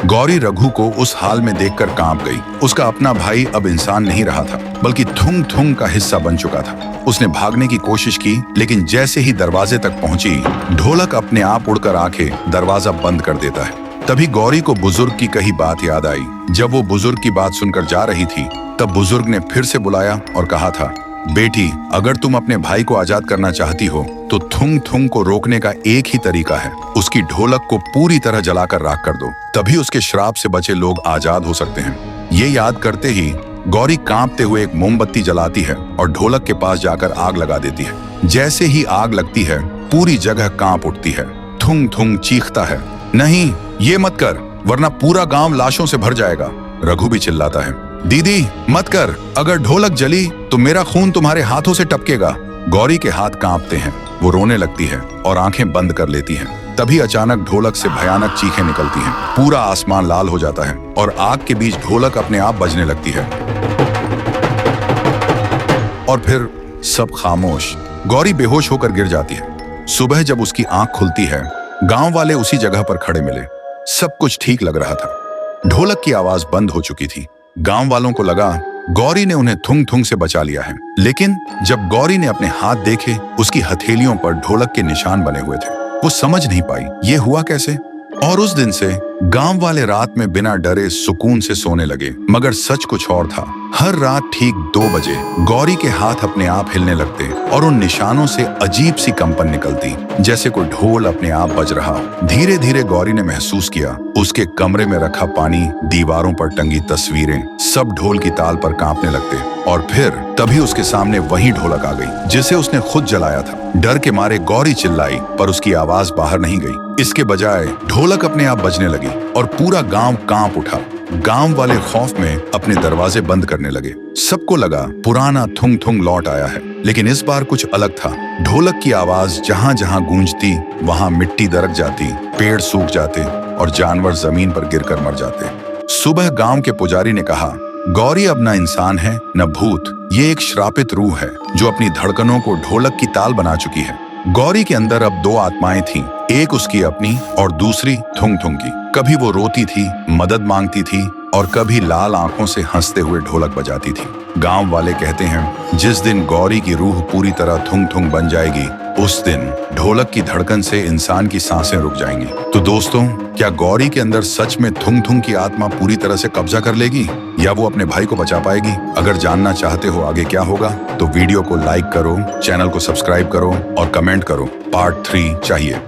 गौरी रघु को उस हाल में देखकर कांप गई। उसका अपना भाई अब इंसान नहीं रहा था, बल्कि थुंग थुंग का हिस्सा बन चुका था। उसने भागने की कोशिश की, लेकिन जैसे ही दरवाजे तक पहुंची, ढोलक अपने आप उड़कर आके दरवाजा बंद कर देता है। तभी गौरी को बुजुर्ग की कही बात याद आई। जब वो बुजुर्ग की बात सुनकर जा रही थी, तब बुजुर्ग ने फिर से बुलाया और कहा था, बेटी, अगर तुम अपने भाई को आजाद करना चाहती हो तो थुंग थुंग को रोकने का एक ही तरीका है, उसकी ढोलक को पूरी तरह जलाकर राख कर दो, तभी उसके श्राप से बचे लोग आजाद हो सकते हैं। ये याद करते ही गौरी कांपते हुए एक मोमबत्ती जलाती है और ढोलक के पास जाकर आग लगा देती है। जैसे ही आग लगती है, पूरी जगह कांप उठती है। थुंग थुंग चीखता है, नहीं, ये मत कर, वरना पूरा गांव लाशों से भर जाएगा। रघु भी चिल्लाता है, दीदी मत कर, अगर ढोलक जली तो मेरा खून तुम्हारे हाथों से टपकेगा। गौरी के हाथ कांपते हैं, वो रोने लगती है और आंखें बंद कर लेती है। तभी अचानक ढोलक से भयानक चीखें निकलती हैं। पूरा आसमान लाल हो जाता है और आग के बीच ढोलक अपने आप बजने लगती है और फिर सब खामोश। गौरी बेहोश होकर गिर जाती है। सुबह जब उसकी आंख खुलती है, गांव वाले उसी जगह पर खड़े मिले। सब कुछ ठीक लग रहा था। ढोलक की आवाज बंद हो चुकी थी। गांव वालों को लगा गौरी ने उन्हें थुंग थुंग से बचा लिया है, लेकिन जब गौरी ने अपने हाथ देखे, उसकी हथेलियों पर ढोलक के निशान बने हुए थे। वो समझ नहीं पाई ये हुआ कैसे, और उस दिन से गांव वाले रात में बिना डरे सुकून से सोने लगे। मगर सच कुछ और था। हर रात ठीक 2 बजे गौरी के हाथ अपने आप हिलने लगते और उन निशानों से अजीब सी कंपन निकलती, जैसे कोई ढोल अपने आप बज रहा। धीरे धीरे गौरी ने महसूस किया उसके कमरे में रखा पानी, दीवारों पर टंगी तस्वीरें, सब ढोल की ताल पर कांपने लगते। और फिर तभी उसके सामने वही ढोलक आ गई जिसे उसने खुद जलाया था। डर के मारे गौरी चिल्लाई, पर उसकी आवाज बाहर नहीं गई। इसके बजाय ढोलक अपने आप बजने लगी और पूरा गांव कांप उठा। गांव वाले खौफ में अपने दरवाजे बंद करने लगे। सबको लगा पुराना थुंग थुंग लौट आया है, लेकिन इस बार कुछ अलग था। ढोलक की आवाज जहां जहां गूंजती, वहां मिट्टी दरक जाती, पेड़ सूख जाते और जानवर जमीन पर गिरकर मर जाते। सुबह गांव के पुजारी ने कहा, गौरी अब न इंसान है न भूत, ये एक श्रापित रूह है जो अपनी धड़कनों को ढोलक की ताल बना चुकी है। गौरी के अंदर अब 2 आत्माएं थीं, एक उसकी अपनी और दूसरी थुंग थुंग की। कभी वो रोती थी, मदद मांगती थी, और कभी लाल आंखों से हंसते हुए ढोलक बजाती थी। गांव वाले कहते हैं, जिस दिन गौरी की रूह पूरी तरह थुंग थुंग बन जाएगी, उस दिन ढोलक की धड़कन से इंसान की सांसें रुक जाएंगी। तो दोस्तों, क्या गौरी के अंदर सच में थुंग थुंग की आत्मा पूरी तरह से कब्जा कर लेगी, या वो अपने भाई को बचा पाएगी? अगर जानना चाहते हो आगे क्या होगा, तो वीडियो को लाइक करो, चैनल को सब्सक्राइब करो और कमेंट करो, पार्ट 3 चाहिए।